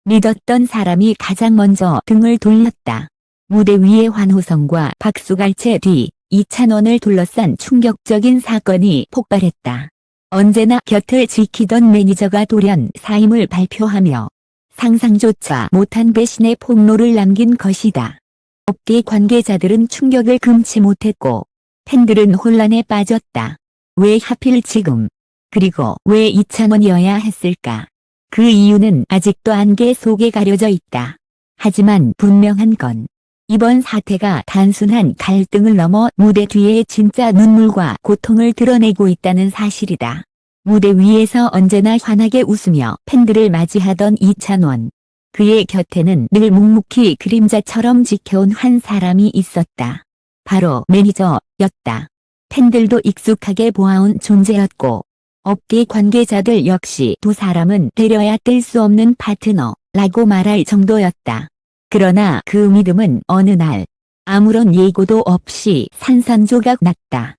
믿었던 사람이 가장 먼저 등을 돌렸다. 무대 위의 환호성과 박수갈채 뒤 이찬원을 둘러싼 충격적인 사건이 폭발했다. 언제나 곁을 지키던 매니저가 돌연 사임을 발표하며 상상조차 못한 배신의 폭로를 남긴 것이다. 업계 관계자들은 충격을 금치 못했고 팬들은 혼란에 빠졌다. 왜 하필 지금? 그리고 왜 이찬원이어야 했을까? 그 이유는 아직도 안개 속에 가려져 있다. 하지만 분명한 건 이번 사태가 단순한 갈등을 넘어 무대 뒤의 진짜 눈물과 고통을 드러내고 있다는 사실이다. 무대 위에서 언제나 환하게 웃으며 팬들을 맞이하던 이찬원. 그의 곁에는 늘 묵묵히 그림자처럼 지켜온 한 사람이 있었다. 바로 매니저였다. 팬들도 익숙하게 보아온 존재였고 업계 관계자들 역시 두 사람은 데려야 뗄 수 없는 파트너라고 말할 정도였다. 그러나 그 믿음은 어느 날 아무런 예고도 없이 산산조각 났다.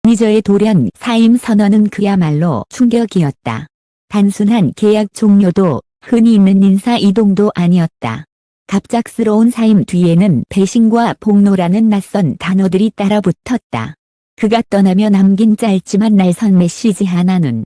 매니저의 돌연 사임 선언은 그야말로 충격이었다. 단순한 계약 종료도 흔히 있는 인사 이동도 아니었다. 갑작스러운 사임 뒤에는 배신과 폭로라는 낯선 단어들이 따라붙었다. 그가 떠나며 남긴 짧지만 날선 메시지 하나는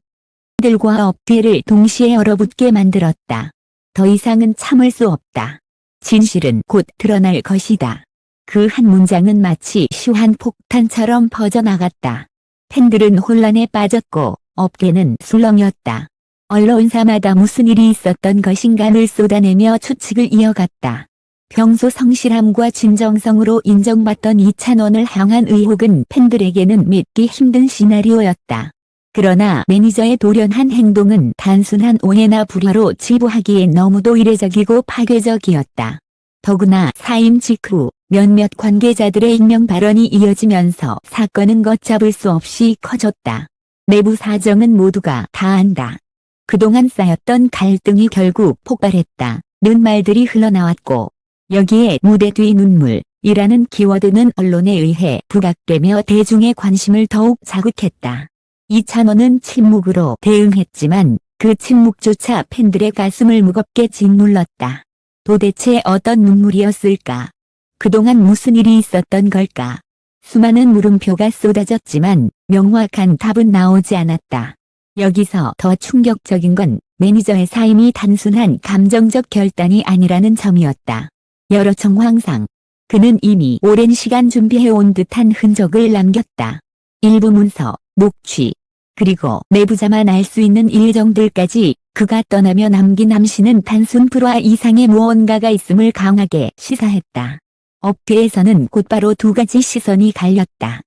팬들과 업계를 동시에 얼어붙게 만들었다. 더 이상은 참을 수 없다. 진실은 곧 드러날 것이다. 그 한 문장은 마치 시한 폭탄처럼 퍼져나갔다. 팬들은 혼란에 빠졌고 업계는 술렁였다. 언론사마다 무슨 일이 있었던 것인가를 쏟아내며 추측을 이어갔다. 평소 성실함과 진정성으로 인정받던 이찬원을 향한 의혹은 팬들에게는 믿기 힘든 시나리오였다. 그러나 매니저의 돌연한 행동은 단순한 오해나 불화로 치부하기엔 너무도 이례적이고 파괴적이었다. 더구나 사임 직후 몇몇 관계자들의 익명 발언이 이어지면서 사건은 걷잡을 수 없이 커졌다. 내부 사정은 모두가 다 안다. 그동안 쌓였던 갈등이 결국 폭발했다. 는 말들이 흘러나왔고 여기에 무대 뒤 눈물이라는 키워드는 언론에 의해 부각되며 대중의 관심을 더욱 자극했다. 이찬원은 침묵으로 대응했지만 그 침묵조차 팬들의 가슴을 무겁게 짓눌렀다. 도대체 어떤 눈물이었을까? 그동안 무슨 일이 있었던 걸까? 수많은 물음표가 쏟아졌지만 명확한 답은 나오지 않았다. 여기서 더 충격적인 건 매니저의 사임이 단순한 감정적 결단이 아니라는 점이었다. 여러 정황상 그는 이미 오랜 시간 준비해온 듯한 흔적을 남겼다. 일부 문서, 녹취, 그리고 내부자만 알 수 있는 일정들까지 그가 떠나며 남긴 암시는 단순 불화 이상의 무언가가 있음을 강하게 시사했다. 업계에서는 곧바로 두 가지 시선이 갈렸다.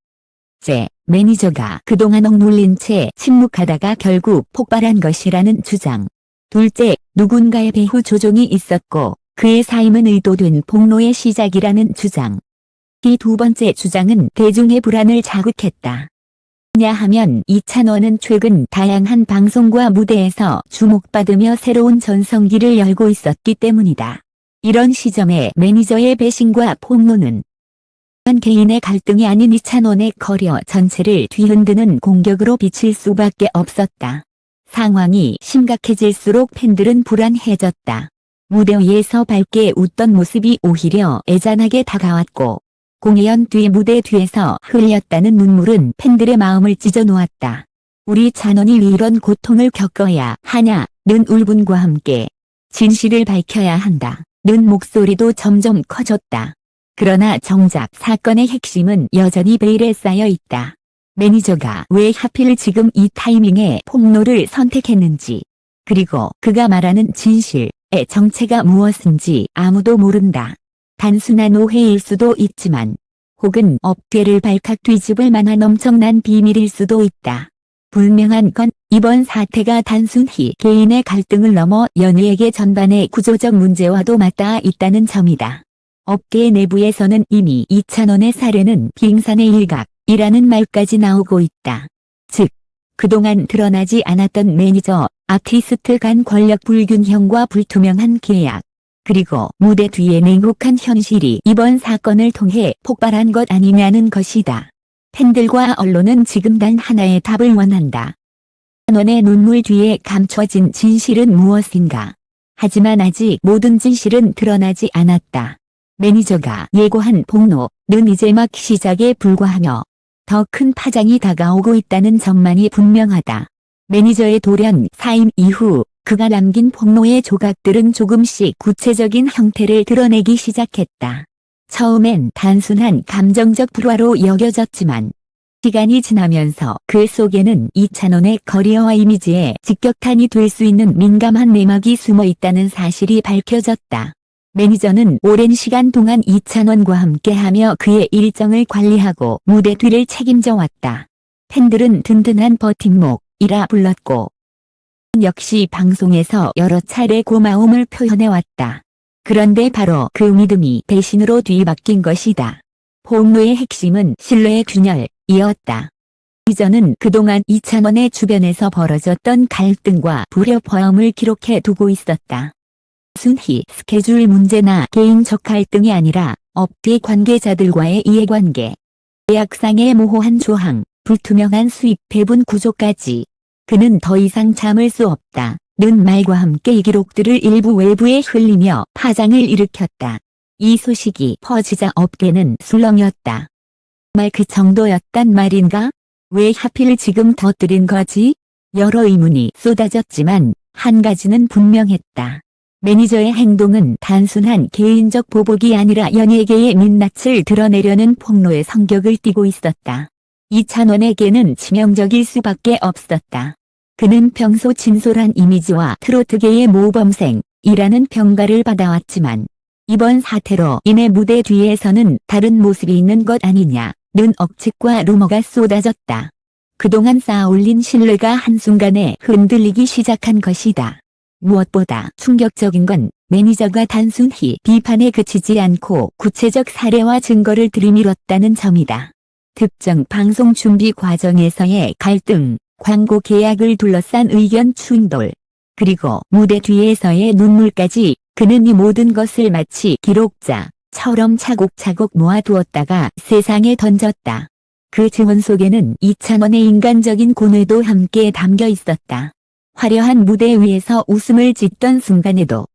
첫째, 매니저가 그동안 억눌린 채 침묵하다가 결국 폭발한 것이라는 주장. 둘째, 누군가의 배후 조종이 있었고 그의 사임은 의도된 폭로의 시작이라는 주장. 이 두 번째 주장은 대중의 불안을 자극했다. 왜냐하면 이찬원은 최근 다양한 방송과 무대에서 주목받으며 새로운 전성기를 열고 있었기 때문이다. 이런 시점에 매니저의 배신과 폭로는 한 개인의 갈등이 아닌 이찬원의 커리어 전체를 뒤흔드는 공격으로 비칠 수밖에 없었다. 상황이 심각해질수록 팬들은 불안해졌다. 무대 위에서 밝게 웃던 모습이 오히려 애잔하게 다가왔고 공연 뒤 무대 뒤에서 흘렸다는 눈물은 팬들의 마음을 찢어놓았다. 우리 찬원이 왜 이런 고통을 겪어야 하냐는 울분과 함께 진실을 밝혀야 한다는 목소리도 점점 커졌다. 그러나 정작 사건의 핵심은 여전히 베일에 쌓여 있다. 매니저가 왜 하필 지금 이 타이밍에 폭로를 선택했는지, 그리고 그가 말하는 진실의 정체가 무엇인지 아무도 모른다. 단순한 오해일 수도 있지만 혹은 업계를 발칵 뒤집을 만한 엄청난 비밀일 수도 있다. 분명한 건 이번 사태가 단순히 개인의 갈등을 넘어 연예계 전반의 구조적 문제와도 맞닿아 있다는 점이다. 업계 내부에서는 이미 이찬원의 사례는 빙산의 일각이라는 말까지 나오고 있다. 즉, 그동안 드러나지 않았던 매니저, 아티스트 간 권력 불균형과 불투명한 계약, 그리고 무대 뒤의 냉혹한 현실이 이번 사건을 통해 폭발한 것 아니냐는 것이다. 팬들과 언론은 지금 단 하나의 답을 원한다. 이찬원의 눈물 뒤에 감춰진 진실은 무엇인가? 하지만 아직 모든 진실은 드러나지 않았다. 매니저가 예고한 폭로는 이제 막 시작에 불과하며 더 큰 파장이 다가오고 있다는 점만이 분명하다. 매니저의 돌연 사임 이후 그가 남긴 폭로의 조각들은 조금씩 구체적인 형태를 드러내기 시작했다. 처음엔 단순한 감정적 불화로 여겨졌지만 시간이 지나면서 그 속에는 이찬원의 커리어와 이미지에 직격탄이 될 수 있는 민감한 내막이 숨어 있다는 사실이 밝혀졌다. 매니저는 오랜 시간 동안 이찬원과 함께하며 그의 일정을 관리하고 무대 뒤를 책임져 왔다. 팬들은 든든한 버팀목이라 불렀고 역시 방송에서 여러 차례 고마움을 표현해왔다. 그런데 바로 그 믿음이 배신으로 뒤바뀐 것이다. 폭로의 핵심은 신뢰의 균열이었다. 매니저는 그동안 이찬원의 주변에서 벌어졌던 갈등과 불협화음을 기록해 두고 있었다. 순히 스케줄 문제나 개인적 갈등이 아니라 업계 관계자들과의 이해관계, 계약상의 모호한 조항, 불투명한 수입 배분 구조까지 그는 더 이상 참을 수 없다. 는 말과 함께 이 기록들을 일부 외부에 흘리며 파장을 일으켰다. 이 소식이 퍼지자 업계는 술렁였다. 정말 그 정도였단 말인가? 왜 하필 지금 터뜨린 거지? 여러 의문이 쏟아졌지만 한 가지는 분명했다. 매니저의 행동은 단순한 개인적 보복이 아니라 연예계의 민낯을 드러내려는 폭로의 성격을 띠고 있었다. 이찬원에게는 치명적일 수밖에 없었다. 그는 평소 진솔한 이미지와 트로트계의 모범생이라는 평가를 받아왔지만 이번 사태로 인해 무대 뒤에서는 다른 모습이 있는 것 아니냐는 억측과 루머가 쏟아졌다. 그동안 쌓아올린 신뢰가 한순간에 흔들리기 시작한 것이다. 무엇보다 충격적인 건 매니저가 단순히 비판에 그치지 않고 구체적 사례와 증거를 들이밀었다는 점이다. 특정 방송 준비 과정에서의 갈등, 광고 계약을 둘러싼 의견 충돌, 그리고 무대 뒤에서의 눈물까지 그는 이 모든 것을 마치 기록자처럼 차곡차곡 모아두었다가 세상에 던졌다. 그 증언 속에는 이찬원의 인간적인 고뇌도 함께 담겨 있었다. 화려한 무대 위에서 웃음을 짓던 순간에도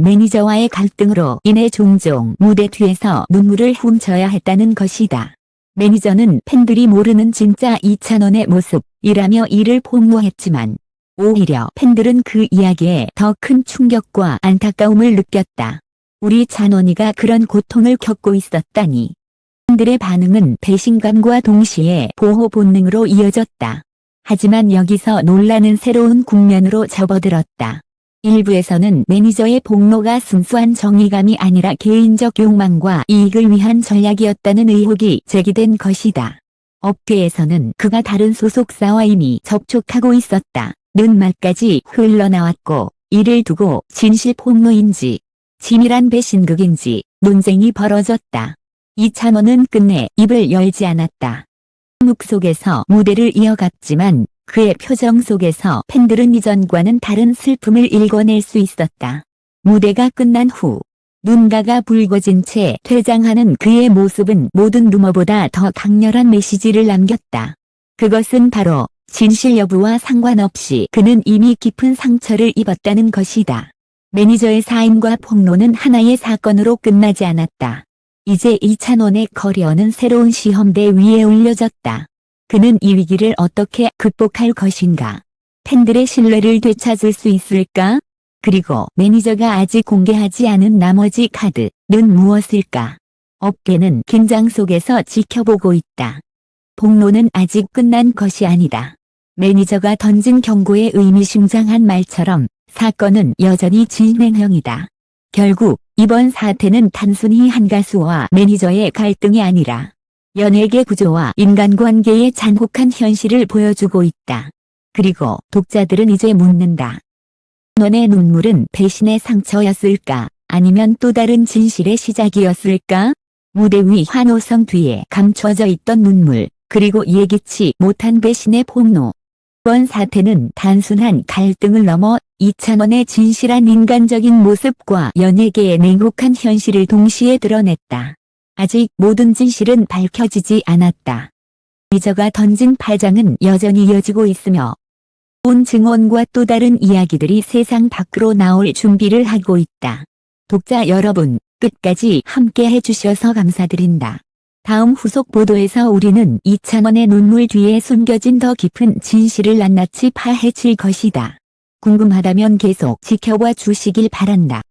매니저와의 갈등으로 인해 종종 무대 뒤에서 눈물을 훔쳐야 했다는 것이다. 매니저는 팬들이 모르는 진짜 이찬원의 모습이라며 이를 폭로했지만 오히려 팬들은 그 이야기에 더 큰 충격과 안타까움을 느꼈다. 우리 찬원이가 그런 고통을 겪고 있었다니. 팬들의 반응은 배신감과 동시에 보호 본능으로 이어졌다. 하지만 여기서 논란은 새로운 국면으로 접어들었다. 일부에서는 매니저의 폭로가 순수한 정의감이 아니라 개인적 욕망과 이익을 위한 전략이었다는 의혹이 제기된 것이다. 업계에서는 그가 다른 소속사와 이미 접촉하고 있었다는 말까지 흘러나왔고 이를 두고 진실 폭로인지 치밀한 배신극인지 논쟁이 벌어졌다. 이찬원은 끝내 입을 열지 않았다. 묵 속에서 무대를 이어갔지만 그의 표정 속에서 팬들은 이전과는 다른 슬픔을 읽어낼 수 있었다. 무대가 끝난 후 눈가가 붉어진 채 퇴장하는 그의 모습은 모든 루머보다 더 강렬한 메시지를 남겼다. 그것은 바로 진실 여부와 상관없이 그는 이미 깊은 상처를 입었다는 것이다. 매니저의 사임과 폭로는 하나의 사건으로 끝나지 않았다. 이제 이찬원의 커리어는 새로운 시험대 위에 올려졌다. 그는 이 위기를 어떻게 극복할 것인가? 팬들의 신뢰를 되찾을 수 있을까? 그리고 매니저가 아직 공개하지 않은 나머지 카드는 무엇일까? 업계는 긴장 속에서 지켜보고 있다. 폭로는 아직 끝난 것이 아니다. 매니저가 던진 경고의 의미심장한 말처럼 사건은 여전히 진행형이다. 결국 이번 사태는 단순히 한 가수와 매니저의 갈등이 아니라 연예계 구조와 인간관계의 잔혹한 현실을 보여주고 있다. 그리고 독자들은 이제 묻는다. 너의 눈물은 배신의 상처였을까? 아니면 또 다른 진실의 시작이었을까? 무대 위 환호성 뒤에 감춰져 있던 눈물, 그리고 예기치 못한 배신의 폭로. 이번 사태는 단순한 갈등을 넘어 이찬원의 진실한 인간적인 모습과 연예계의 냉혹한 현실을 동시에 드러냈다. 아직 모든 진실은 밝혀지지 않았다. 매니저가 던진 파장은 여전히 이어지고 있으며 증언과 또 다른 이야기들이 세상 밖으로 나올 준비를 하고 있다. 독자 여러분, 끝까지 함께 해주셔서 감사드린다. 다음 후속 보도에서 우리는 이찬원의 눈물 뒤에 숨겨진 더 깊은 진실을 낱낱이 파헤칠 것이다. 궁금하다면 계속 지켜봐 주시길 바란다.